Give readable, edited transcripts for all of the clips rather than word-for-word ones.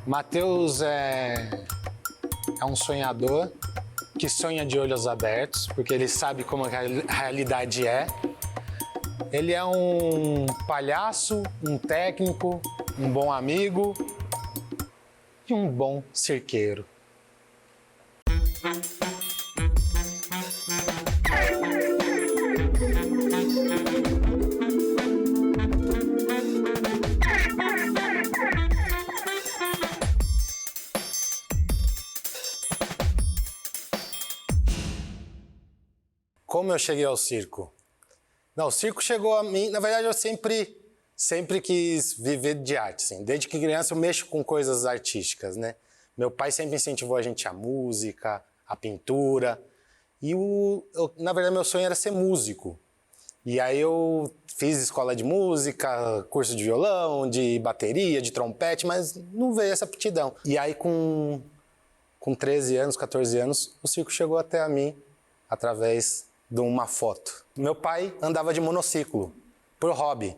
Matheus é um sonhador que sonha de olhos abertos, porque ele sabe como a realidade é. Ele é um palhaço, um técnico, um bom amigo e um bom cirqueiro. Como eu cheguei ao circo? Não, o circo chegou a mim... Na verdade, eu sempre quis viver de arte, assim. Desde que criança eu mexo com coisas artísticas, né? Meu pai sempre incentivou a gente à música, à pintura. E, na verdade, meu sonho era ser músico. E aí eu fiz escola de música, curso de violão, de bateria, de trompete, mas não veio essa aptidão. E aí com 13 anos, 14 anos, o circo chegou até a mim através de uma foto. Meu pai andava de monociclo, por hobby.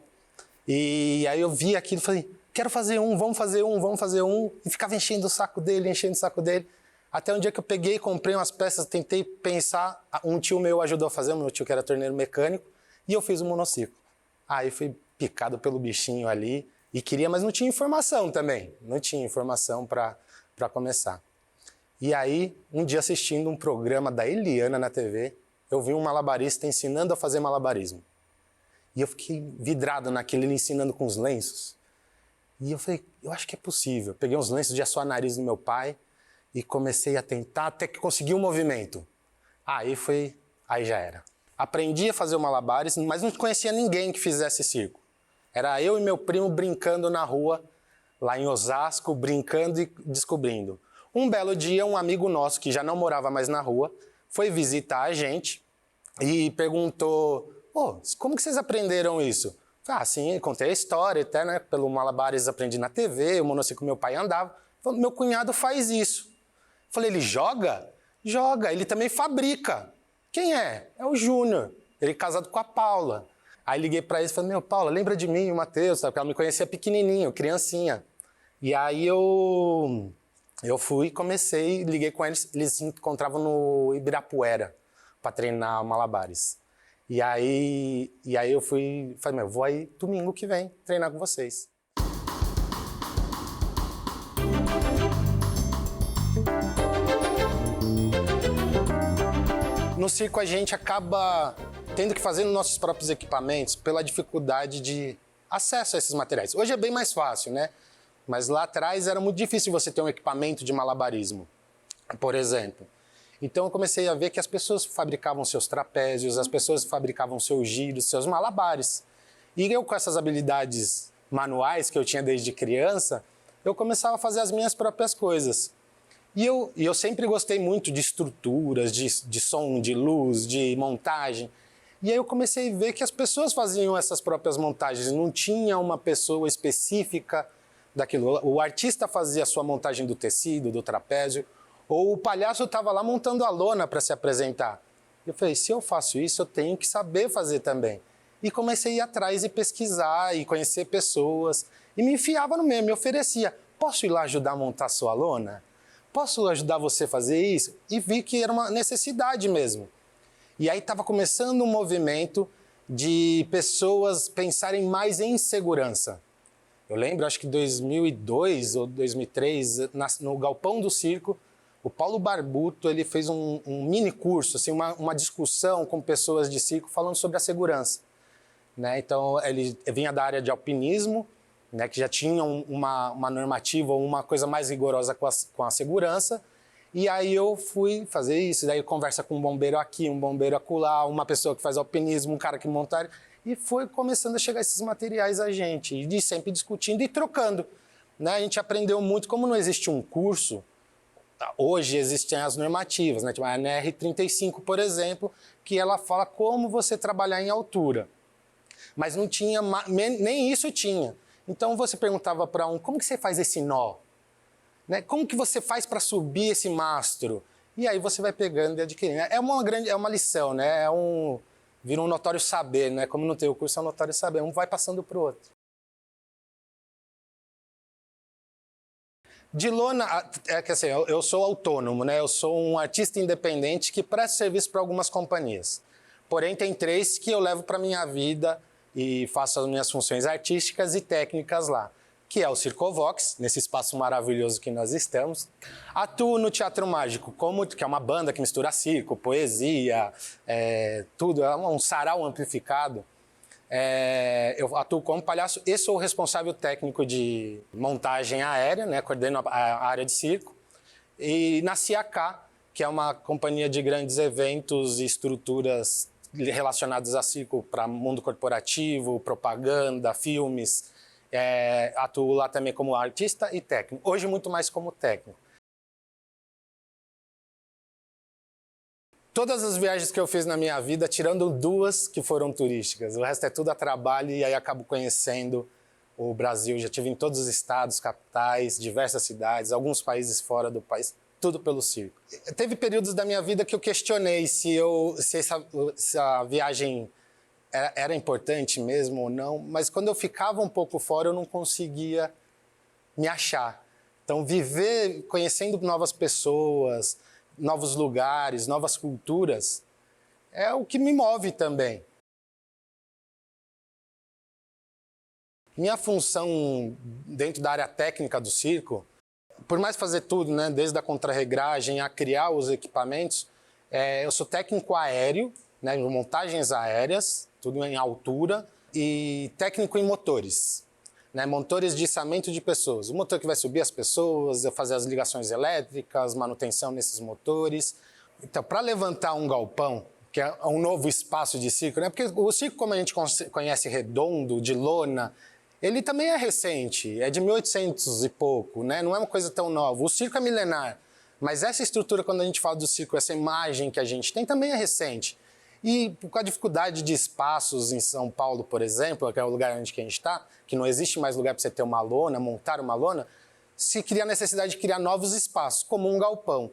E aí eu vi aquilo e falei, quero fazer um, vamos fazer um, vamos fazer um. E ficava enchendo o saco dele. Até um dia que eu peguei, comprei umas peças, tentei pensar. Um tio meu ajudou a fazer, meu tio que era torneiro mecânico, e eu fiz o monociclo. Aí fui picado pelo bichinho ali e queria, mas não tinha informação também. Não tinha informação para começar. E aí, um dia assistindo um programa da Eliana na TV, eu vi um malabarista ensinando a fazer malabarismo. E eu fiquei vidrado naquele, ele ensinando com os lenços. E eu falei, eu acho que é possível. Peguei uns lenços de assoar nariz do meu pai e comecei a tentar até que consegui um movimento. Aí já era. Aprendi a fazer o malabares, mas não conhecia ninguém que fizesse circo. Era eu e meu primo brincando na rua, lá em Osasco, brincando e descobrindo. Um belo dia, um amigo nosso, que já não morava mais na rua, foi visitar a gente e perguntou, como que vocês aprenderam isso? Sim, contei a história, até, né? Pelo malabares aprendi na TV, o monociclo meu pai andava. Falei, meu cunhado faz isso. Falei, ele joga? Joga, ele também fabrica. Quem é? É o Júnior, ele é casado com a Paula. Aí liguei pra ele e falei, Paula, lembra de mim, o Matheus, porque ela me conhecia pequenininho, criancinha. E aí eu fui, comecei, liguei com eles se encontravam no Ibirapuera para treinar malabares. E aí eu falei, vou aí domingo que vem treinar com vocês. No circo a gente acaba tendo que fazer nossos próprios equipamentos pela dificuldade de acesso a esses materiais. Hoje é bem mais fácil, né? Mas lá atrás era muito difícil você ter um equipamento de malabarismo, por exemplo. Então eu comecei a ver que as pessoas fabricavam seus trapézios, as pessoas fabricavam seus giros, seus malabares. E eu, com essas habilidades manuais que eu tinha desde criança, eu começava a fazer as minhas próprias coisas. E eu sempre gostei muito de estruturas, de som, de luz, de montagem. E aí eu comecei a ver que as pessoas faziam essas próprias montagens, não tinha uma pessoa específica daquilo. O artista fazia a sua montagem do tecido, do trapézio, ou o palhaço estava lá montando a lona para se apresentar. Eu falei, se eu faço isso, eu tenho que saber fazer também. E comecei a ir atrás e pesquisar e conhecer pessoas. E me enfiava no meio, me oferecia. Posso ir lá ajudar a montar a sua lona? Posso ajudar você a fazer isso? E vi que era uma necessidade mesmo. E aí estava começando um movimento de pessoas pensarem mais em segurança. Eu lembro, acho que 2002 ou 2003, no Galpão do Circo, o Paulo Barbuto ele fez um mini curso, assim, uma discussão com pessoas de circo falando sobre a segurança. Né? Então, ele vinha da área de alpinismo, né, que já tinha uma normativa, uma coisa mais rigorosa com a segurança. E aí eu fui fazer isso, daí conversa com um bombeiro aqui, um bombeiro acolá, uma pessoa que faz alpinismo, um cara que monta... E foi começando a chegar esses materiais a gente, e sempre discutindo e trocando. Né? A gente aprendeu muito, como não existe um curso, hoje existem as normativas, né? Tipo a NR35, por exemplo, que ela fala como você trabalhar em altura. Mas não tinha, nem isso tinha. Então você perguntava para como que você faz esse nó? Né? Como que você faz para subir esse mastro? E aí você vai pegando e adquirindo. É uma lição, né? Vira um notório saber, né? Como não tem o curso, é um notório saber. Um vai passando para o outro. De lona, é que assim, eu sou autônomo, né? Eu sou um artista independente que presta serviço para algumas companhias. Porém, tem 3 que eu levo para minha vida e faço as minhas funções artísticas e técnicas lá, que é o Circovox, nesse espaço maravilhoso que nós estamos. Atuo no Teatro Mágico, que é uma banda que mistura circo, poesia, tudo, é um sarau amplificado. Eu atuo como palhaço e sou o responsável técnico de montagem aérea, né? Coordeno a área de circo. E na CIAK, que é uma companhia de grandes eventos e estruturas relacionadas a circo para mundo corporativo, propaganda, filmes. Atuo lá também como artista e técnico. Hoje, muito mais como técnico. Todas as viagens que eu fiz na minha vida, tirando 2 que foram turísticas, o resto é tudo a trabalho e aí acabo conhecendo o Brasil. Já estive em todos os estados, capitais, diversas cidades, alguns países fora do país, tudo pelo circo. Teve períodos da minha vida que eu questionei se essa viagem era importante mesmo ou não, mas quando eu ficava um pouco fora eu não conseguia me achar. Então viver conhecendo novas pessoas, novos lugares, novas culturas, é o que me move também. Minha função dentro da área técnica do circo, por mais fazer tudo, né, desde a contrarregragem a criar os equipamentos, eu sou técnico aéreo, né, montagens aéreas, tudo em altura, e técnico em motores. Né, motores de içamento de pessoas. O motor que vai subir as pessoas, fazer as ligações elétricas, manutenção nesses motores. Então, para levantar um galpão, que é um novo espaço de circo, né? Porque o circo, como a gente conhece redondo, de lona, ele também é recente, é de 1800 e pouco, né? Não é uma coisa tão nova. O circo é milenar, mas essa estrutura, quando a gente fala do circo, essa imagem que a gente tem, também é recente. E com a dificuldade de espaços em São Paulo, por exemplo, que é o lugar onde a gente está, que não existe mais lugar para você ter uma lona, montar uma lona, se cria a necessidade de criar novos espaços, como um galpão.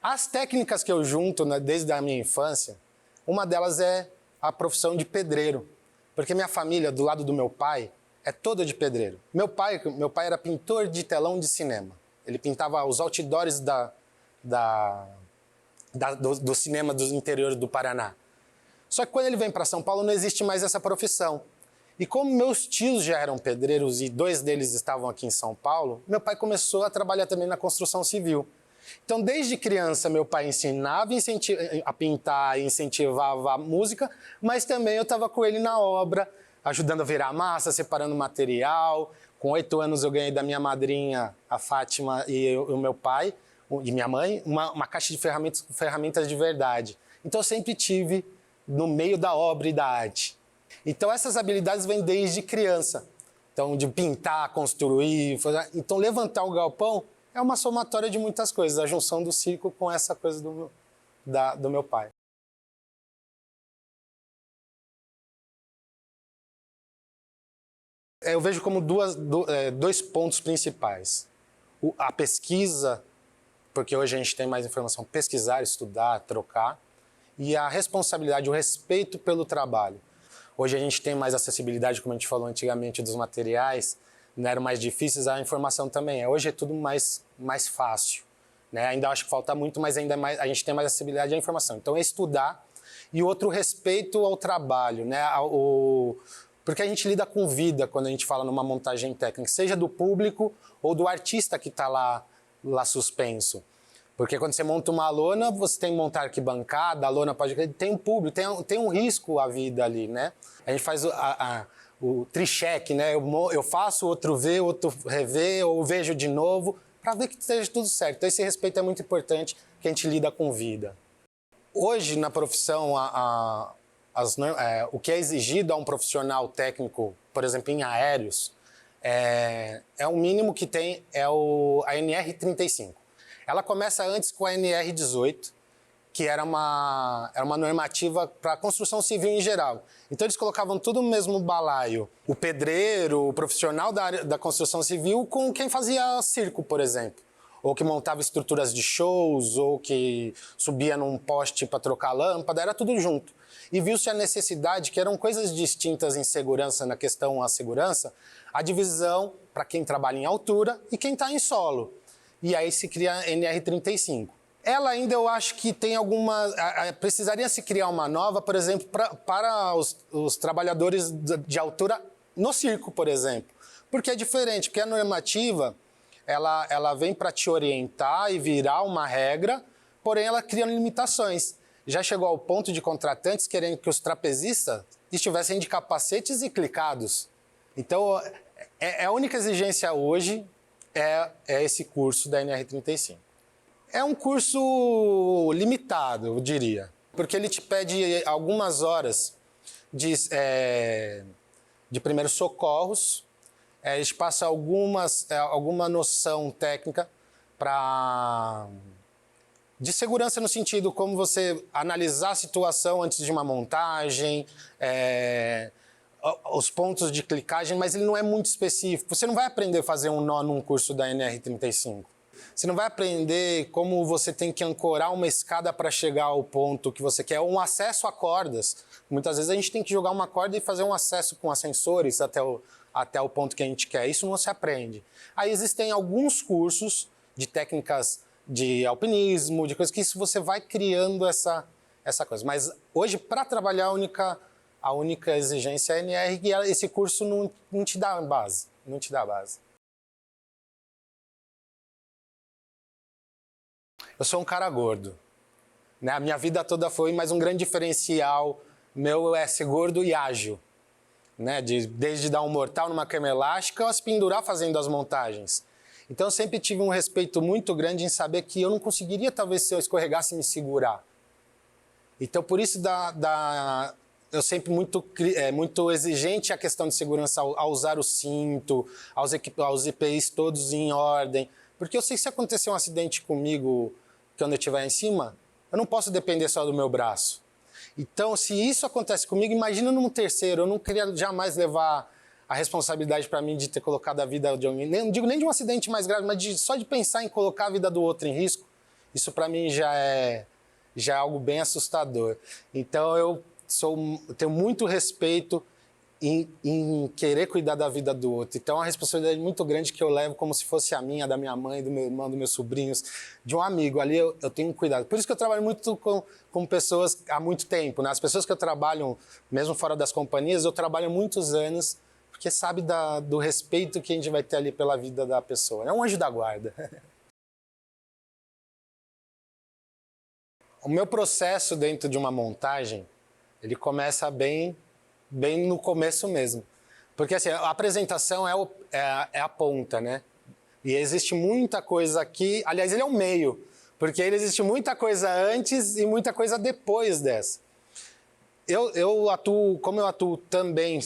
As técnicas que eu junto, né, desde a minha infância, uma delas é a profissão de pedreiro. Porque minha família, do lado do meu pai, é toda de pedreiro. Meu pai era pintor de telão de cinema. Ele pintava os outdoors do cinema do interior do Paraná. Só que quando ele vem para São Paulo não existe mais essa profissão. E como meus tios já eram pedreiros e 2 deles estavam aqui em São Paulo, meu pai começou a trabalhar também na construção civil. Então, desde criança, meu pai ensinava a pintar, incentivava a música, mas também eu estava com ele na obra, ajudando a virar massa, separando material. Com 8 anos eu ganhei da minha madrinha, a Fátima, e o meu pai, e minha mãe, uma caixa de ferramentas de verdade. Então eu sempre tive no meio da obra e da arte. Então essas habilidades vêm desde criança. Então de pintar, construir, então levantar o galpão é uma somatória de muitas coisas, a junção do circo com essa coisa do meu pai. Eu vejo como 2 pontos principais. A pesquisa, porque hoje a gente tem mais informação, pesquisar, estudar, trocar, e a responsabilidade, o respeito pelo trabalho. Hoje a gente tem mais acessibilidade, como a gente falou antigamente, dos materiais, não eram mais difíceis, a informação também é. Hoje é tudo mais fácil. Né? Ainda acho que falta muito, mas ainda mais, a gente tem mais acessibilidade à informação. Então é estudar, e outro, respeito ao trabalho. Né? Porque a gente lida com vida quando a gente fala numa montagem técnica, seja do público ou do artista que está lá suspenso. Porque quando você monta uma lona, você tem que montar arquibancada, a lona pode... Tem um público, tem um risco a vida ali, né? A gente faz o tricheck, né? Eu faço, outro vê, outro revê, ou vejo de novo, para ver que esteja tudo certo. Então esse respeito é muito importante, que a gente lida com vida. Hoje, na profissão, o que é exigido a um profissional técnico, por exemplo, em aéreos, o mínimo que tem a NR35. Ela começa antes com a NR18, que era uma normativa para a construção civil em geral. Então eles colocavam tudo no mesmo balaio. O pedreiro, o profissional da área da construção civil com quem fazia circo, por exemplo. Ou que montava estruturas de shows, ou que subia num poste para trocar lâmpada, era tudo junto. E viu-se a necessidade, que eram coisas distintas em segurança, na questão à segurança, a divisão para quem trabalha em altura e quem está em solo. E aí se cria a NR35. Ela ainda, eu acho que tem alguma... precisaria se criar uma nova, por exemplo, para os trabalhadores de altura no circo, por exemplo. Porque é diferente, porque a normativa, ela vem para te orientar e virar uma regra, porém ela cria limitações. Já chegou ao ponto de contratantes querendo que os trapezistas estivessem de capacetes e clicados. Então, a única exigência hoje é esse curso da NR35. É um curso limitado, eu diria, porque ele te pede algumas horas de primeiros socorros, ele te passa alguma noção técnica de segurança no sentido como você analisar a situação antes de uma montagem, os pontos de clicagem, mas ele não é muito específico. Você não vai aprender a fazer um nó num curso da NR35. Você não vai aprender como você tem que ancorar uma escada para chegar ao ponto que você quer, ou um acesso a cordas. Muitas vezes a gente tem que jogar uma corda e fazer um acesso com ascensores até o ponto que a gente quer. Isso não se aprende. Aí existem alguns cursos de técnicas de alpinismo, de coisas que isso você vai criando essa coisa. Mas hoje, para trabalhar, a única exigência é a NR, e esse curso não te dá base. Não te dá base. Eu sou um cara gordo, né? A minha vida toda foi, mas um grande diferencial meu é ser gordo e ágil, né? Desde dar um mortal numa cama elástica, se pendurar fazendo as montagens. Então eu sempre tive um respeito muito grande em saber que eu não conseguiria, talvez, se eu escorregasse, me segurar. Então por isso eu sempre muito exigente a questão de segurança ao usar o cinto, aos EPIs todos em ordem, porque eu sei que se acontecer um acidente comigo quando eu estiver em cima, eu não posso depender só do meu braço. Então, se isso acontece comigo, imagina num terceiro. Eu não queria jamais levar a responsabilidade para mim de ter colocado a vida de alguém, não digo nem de um acidente mais grave, mas só de pensar em colocar a vida do outro em risco, isso para mim já é algo bem assustador. Então, eu tenho muito respeito em querer cuidar da vida do outro. Então, é uma responsabilidade muito grande que eu levo como se fosse a minha, da minha mãe, do meu irmão, dos meus sobrinhos, de um amigo. Ali eu tenho cuidado. Por isso que eu trabalho muito com pessoas há muito tempo, né? As pessoas que eu trabalho, mesmo fora das companhias, eu trabalho há muitos anos, porque sabe do respeito que a gente vai ter ali pela vida da pessoa. É um anjo da guarda. O meu processo dentro de uma montagem, ele começa bem no começo mesmo. Porque assim, a apresentação é a ponta, né? E existe muita coisa aqui, aliás, ele é o meio, porque ele existe muita coisa antes e muita coisa depois dessa. Como eu atuo também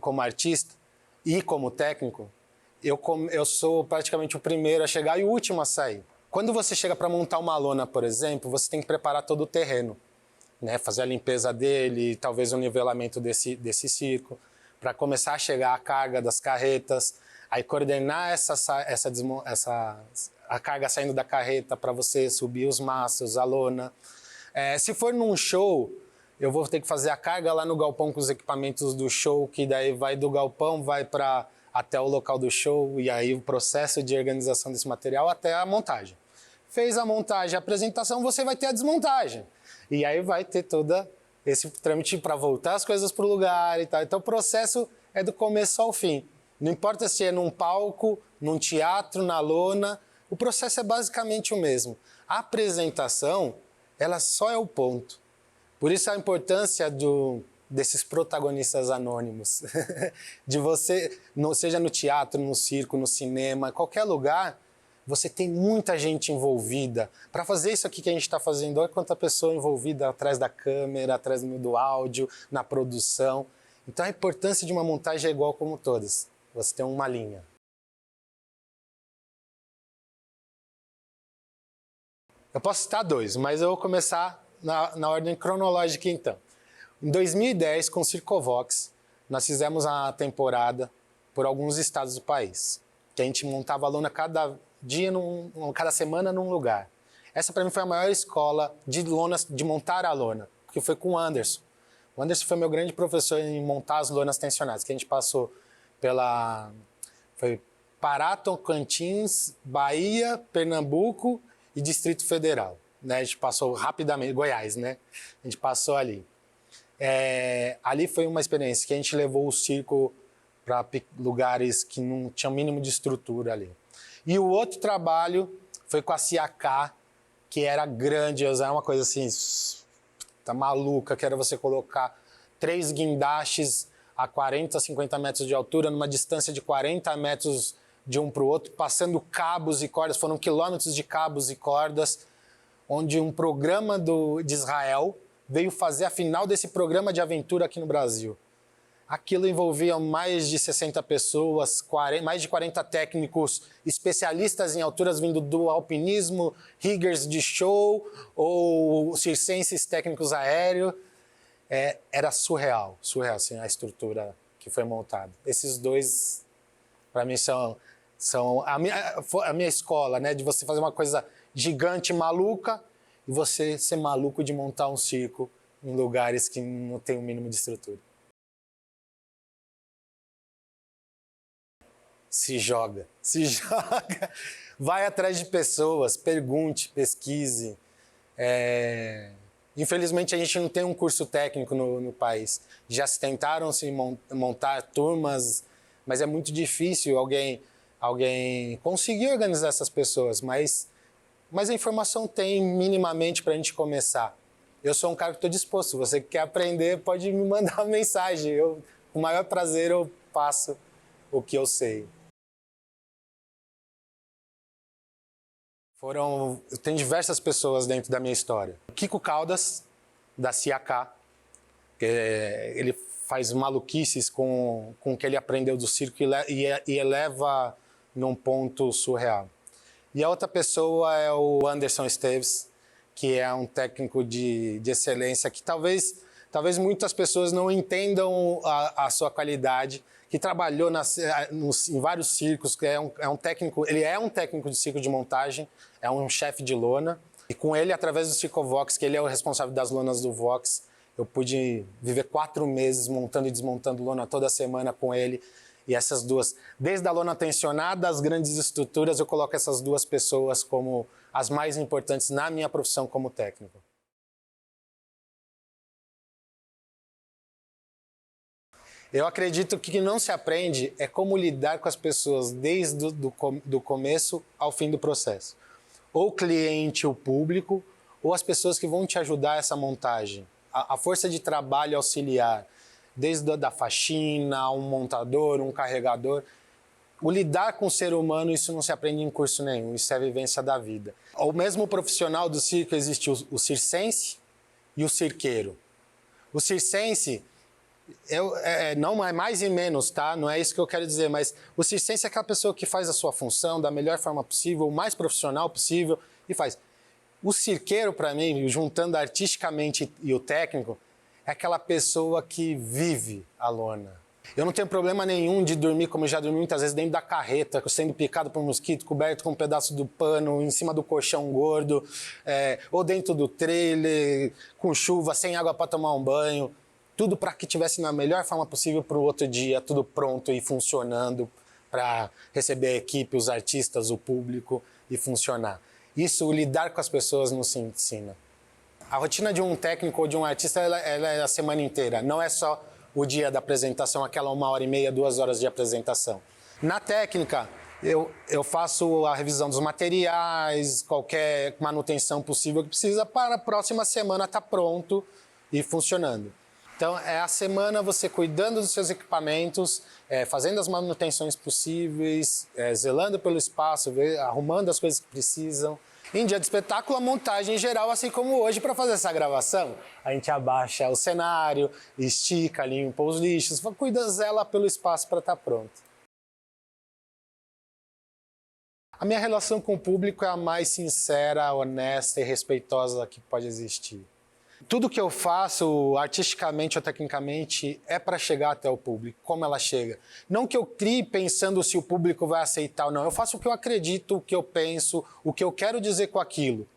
como artista e como técnico, eu sou praticamente o primeiro a chegar e o último a sair. Quando você chega para montar uma lona, por exemplo, você tem que preparar todo o terreno, né? Fazer a limpeza dele, talvez o nivelamento desse circo, para começar a chegar a carga das carretas, aí coordenar a carga saindo da carreta para você subir os mastros, a lona. Se for num show, eu vou ter que fazer a carga lá no galpão com os equipamentos do show, que daí vai do galpão, vai até o local do show, e aí o processo de organização desse material até a montagem. Fez a montagem, a apresentação, você vai ter a desmontagem. E aí vai ter todo esse trâmite para voltar as coisas para o lugar e tal. Então o processo é do começo ao fim. Não importa se é num palco, num teatro, na lona, o processo é basicamente o mesmo. A apresentação, ela só é o ponto. Por isso a importância desses protagonistas anônimos. De você, seja no teatro, no circo, no cinema, qualquer lugar, você tem muita gente envolvida. Para fazer isso aqui que a gente está fazendo, olha quanta pessoa envolvida atrás da câmera, atrás do áudio, na produção. Então a importância de uma montagem é igual como todas. Você tem uma linha. Eu posso citar dois, mas eu vou começar na ordem cronológica então. Em 2010, com o Circovox, nós fizemos a temporada por alguns estados do país. Que a gente montava a lona cada dia, cada semana num lugar. Essa para mim foi a maior escola de lonas, de montar a lona, porque foi com o Anderson. O Anderson foi meu grande professor em montar as lonas tensionadas, que a gente passou Pará, Tocantins, Bahia, Pernambuco e Distrito Federal. Né? A gente passou rapidamente, Goiás, né? A gente passou ali. Ali foi uma experiência que a gente levou o circo para lugares que não tinham mínimo de estrutura ali. E o outro trabalho foi com a Ciacá, que era grandiosa, era uma coisa assim, tá maluca, que era você colocar 3 guindastes a 40, 50 metros de altura, numa distância de 40 metros de um para o outro, passando cabos e cordas, foram quilômetros de cabos e cordas, onde um programa de Israel veio fazer a final desse programa de aventura aqui no Brasil. Aquilo envolvia mais de 60 pessoas, mais de 40 técnicos especialistas em alturas vindo do alpinismo, riggers de show ou circenses técnicos aéreos. Era surreal assim, a estrutura que foi montada. Esses dois, para mim, são a minha escola, né? De você fazer uma coisa gigante, maluca, e você ser maluco de montar um circo em lugares que não tem o mínimo de estrutura. Se joga, vai atrás de pessoas, pergunte, pesquise. Infelizmente a gente não tem um curso técnico no país. Já se tentaram montar turmas, mas é muito difícil alguém conseguir organizar essas pessoas, mas a informação tem minimamente para a gente começar. Eu sou um cara que estou disposto, você que quer aprender pode me mandar uma mensagem, com o maior prazer eu passo o que eu sei. Tem diversas pessoas dentro da minha história. Kiko Caldas, da Ciacá, ele faz maluquices com o que ele aprendeu do circo e eleva num ponto surreal. E a outra pessoa é o Anderson Esteves, que é um técnico de excelência, que talvez muitas pessoas não entendam a sua qualidade, que trabalhou em vários circos, que ele é um técnico de circo de montagem, é um chefe de lona, e com ele, através do Circo Vox, que ele é o responsável das lonas do Vox, eu pude viver 4 meses montando e desmontando lona toda semana com ele, e essas duas, desde a lona tensionada às grandes estruturas, eu coloco essas duas pessoas como as mais importantes na minha profissão como técnico. Eu acredito que o que não se aprende é como lidar com as pessoas desde do começo ao fim do processo. Ou o cliente, o público, ou as pessoas que vão te ajudar essa montagem. A força de trabalho auxiliar, desde da faxina, um montador, um carregador. O lidar com o ser humano, isso não se aprende em curso nenhum, isso é a vivência da vida. O mesmo profissional do circo existe o circense e o cirqueiro. O circense não é mais e menos, tá? Não é isso que eu quero dizer, mas o circense é aquela pessoa que faz a sua função da melhor forma possível, o mais profissional possível e faz. O cirqueiro, para mim, juntando artisticamente e o técnico, é aquela pessoa que vive a lona. Eu não tenho problema nenhum de dormir, como eu já dormi muitas vezes, dentro da carreta, sendo picado por um mosquito, coberto com um pedaço do pano, em cima do colchão gordo, ou dentro do trailer, com chuva, sem água para tomar um banho. Tudo para que tivesse na melhor forma possível para o outro dia, tudo pronto e funcionando para receber a equipe, os artistas, o público e funcionar. Isso, lidar com as pessoas não se ensina. A rotina de um técnico ou de um artista ela é a semana inteira, não é só o dia da apresentação, aquela 1h30, 2 horas de apresentação. Na técnica, eu faço a revisão dos materiais, qualquer manutenção possível que precisa para a próxima semana estar pronto e funcionando. Então, é a semana você cuidando dos seus equipamentos, fazendo as manutenções possíveis, zelando pelo espaço, arrumando as coisas que precisam. Em dia de espetáculo, a montagem em geral, assim como hoje, para fazer essa gravação. A gente abaixa o cenário, estica, limpa os lixos, zela pelo espaço para estar pronto. A minha relação com o público é a mais sincera, honesta e respeitosa que pode existir. Tudo que eu faço, artisticamente ou tecnicamente, é para chegar até o público, como ela chega. Não que eu crie pensando se o público vai aceitar ou não. Eu faço o que eu acredito, o que eu penso, o que eu quero dizer com aquilo.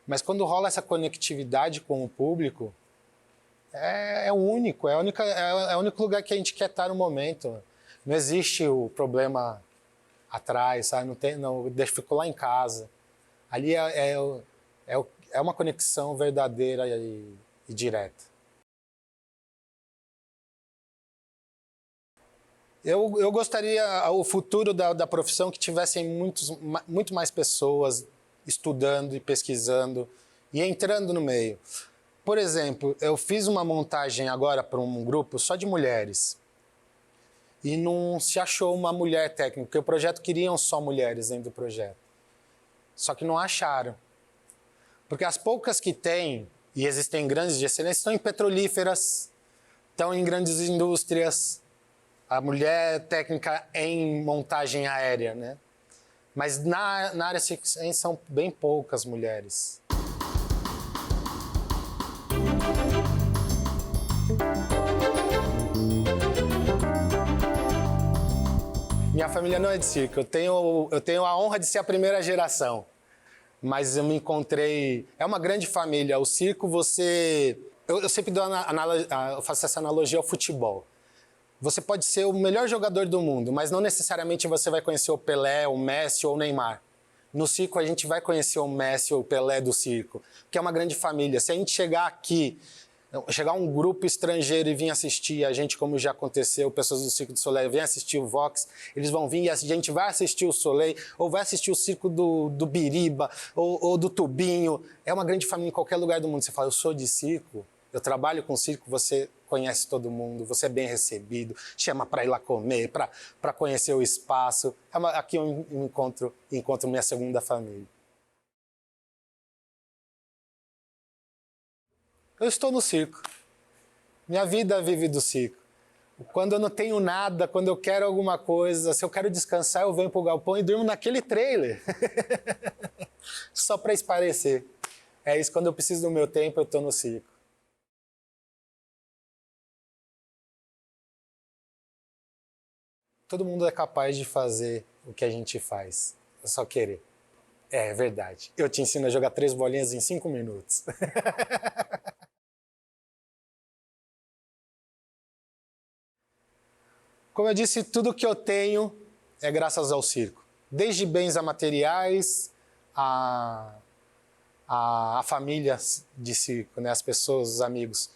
Mas quando rola essa conectividade com o público, é único, é o único lugar que a gente quer estar no momento. Não existe o problema atrás, sabe? Não tem, não, ficou lá em casa. Ali é uma conexão verdadeira e direta. Eu gostaria, o futuro da profissão, que tivessem muito mais pessoas estudando e pesquisando e entrando no meio. Por exemplo, eu fiz uma montagem agora para um grupo só de mulheres e não se achou uma mulher técnica, porque o projeto queriam só mulheres dentro do projeto. Só que não acharam. Porque as poucas que tem, e existem grandes de excelência, estão em petrolíferas, estão em grandes indústrias, a mulher técnica em montagem aérea, né? Mas na área ciência são bem poucas mulheres. Minha família não é de circo, eu tenho a honra de ser a primeira geração. Mas eu me encontrei... É uma grande família. O circo, eu sempre eu faço essa analogia ao futebol. Você pode ser o melhor jogador do mundo, mas não necessariamente você vai conhecer o Pelé, o Messi ou o Neymar. No circo a gente vai conhecer o Messi ou o Pelé do circo, que é uma grande família. Se a gente chegar aqui, chegar um grupo estrangeiro e vir assistir a gente, como já aconteceu, pessoas do Circo do Soleil vêm assistir o Vox, eles vão vir e a gente vai assistir o Soleil, ou vai assistir o circo do Biriba, ou do Tubinho. É uma grande família em qualquer lugar do mundo. Você fala, eu sou de circo, eu trabalho com circo, você conhece todo mundo, você é bem recebido, chama para ir lá comer, para conhecer o espaço. Aqui eu encontro minha segunda família. Eu estou no circo. Minha vida vive do circo. Quando eu não tenho nada, quando eu quero alguma coisa, se eu quero descansar, eu venho pro galpão e durmo naquele trailer. Só para esparecer. É isso, quando eu preciso do meu tempo, eu estou no circo. Todo mundo é capaz de fazer o que a gente faz. É só querer. É verdade. Eu te ensino a jogar 3 bolinhas em 5 minutos. Como eu disse, tudo que eu tenho é graças ao circo. Desde bens a materiais, a família de circo, né? As pessoas, os amigos.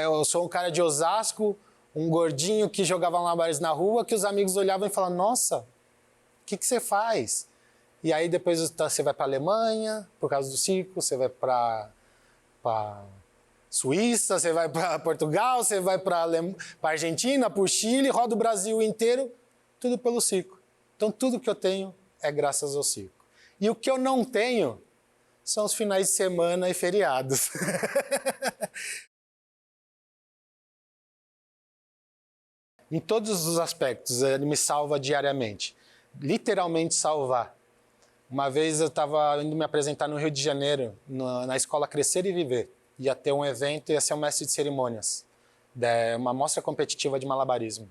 Eu sou um cara de Osasco, um gordinho que jogava malabares na rua, que os amigos olhavam e falavam, nossa, o que você faz? E aí depois você vai para a Alemanha, por causa do circo, você vai para Suíça, você vai para Portugal, você vai para Argentina, para o Chile, roda o Brasil inteiro, tudo pelo circo. Então tudo que eu tenho é graças ao circo. E o que eu não tenho são os finais de semana e feriados. Em todos os aspectos, ele me salva diariamente. Literalmente salvar. Uma vez eu estava indo me apresentar no Rio de Janeiro, na escola Crescer e Viver. Ia ter um evento e ia ser um mestre de cerimônias. Uma mostra competitiva de malabarismo.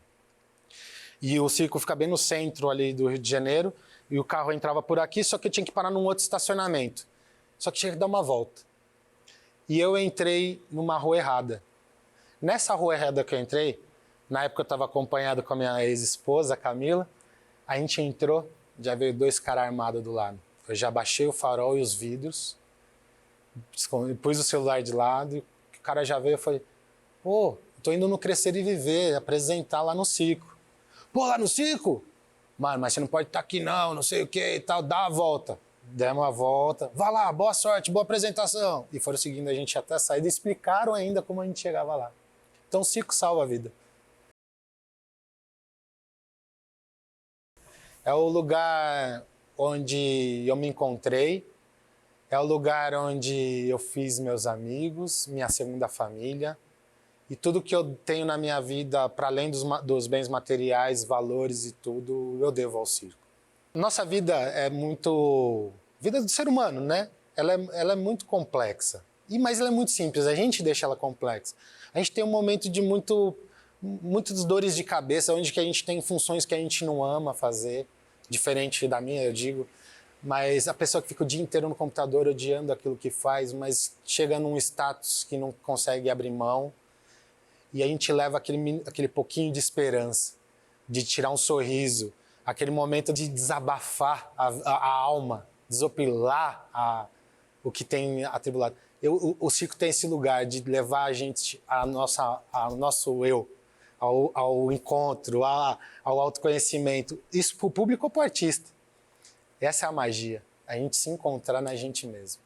E o circo fica bem no centro ali do Rio de Janeiro, e o carro entrava por aqui, só que eu tinha que parar num outro estacionamento. Só que tinha que dar uma volta. E eu entrei numa rua errada. Nessa rua errada que eu entrei, na época eu estava acompanhado com a minha ex-esposa, Camila, a gente entrou, já veio 2 caras armados do lado. Eu já baixei o farol e os vidros, pus o celular de lado, e o cara já veio e falei, pô, tô indo no Crescer e Viver, apresentar lá no circo. Pô, lá no circo? Mano, mas você não pode estar aqui não sei o que e tal, dá a volta. Demos a volta, vá lá, boa sorte, boa apresentação. E foram seguindo a gente até a saída e explicaram ainda como a gente chegava lá. Então o circo salva a vida. É o lugar onde eu me encontrei, é o lugar onde eu fiz meus amigos, minha segunda família, e tudo que eu tenho na minha vida, para além dos bens materiais, valores e tudo, eu devo ao circo. Nossa vida é muito... vida do ser humano, né? Ela é muito complexa, mas ela é muito simples, a gente deixa ela complexa. A gente tem um momento de muitas dores de cabeça, onde que a gente tem funções que a gente não ama fazer, diferente da minha, eu digo, mas a pessoa que fica o dia inteiro no computador odiando aquilo que faz, mas chega num status que não consegue abrir mão, e a gente leva aquele pouquinho de esperança, de tirar um sorriso, aquele momento de desabafar a alma, desopilar o que tem atribulado. O circo tem esse lugar de levar a gente, ao nosso eu, ao encontro, ao autoconhecimento. Isso para o público ou para o artista. Essa é a magia, a gente se encontrar na gente mesmo.